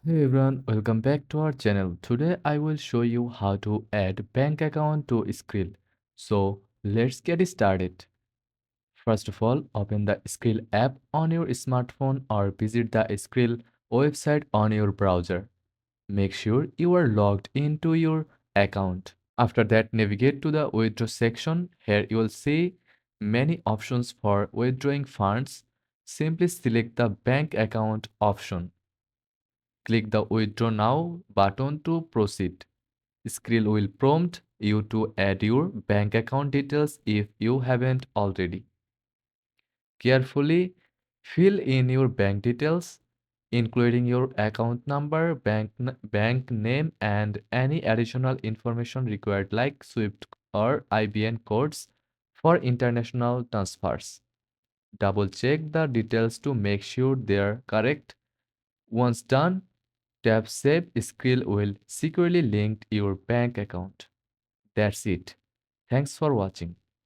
Hey everyone, welcome back to our channel. Today I will show you how to add bank account to Skrill. So let's get started. First of all, open the Skrill app on your smartphone or visit the Skrill website on your browser. Make sure you are logged into your account. After that, navigate to the withdraw section. Here you will see many options for withdrawing funds. Simply select the bank account option. Click the Withdraw Now button to proceed. Skrill will prompt you to add your bank account details if you haven't already. Carefully fill in your bank details, including your account number, bank name, and any additional information required like SWIFT or IBN codes for international transfers. Double check the details to make sure they're correct. Once done, tap Save. Skrill will securely link your bank account. That's it. Thanks for watching.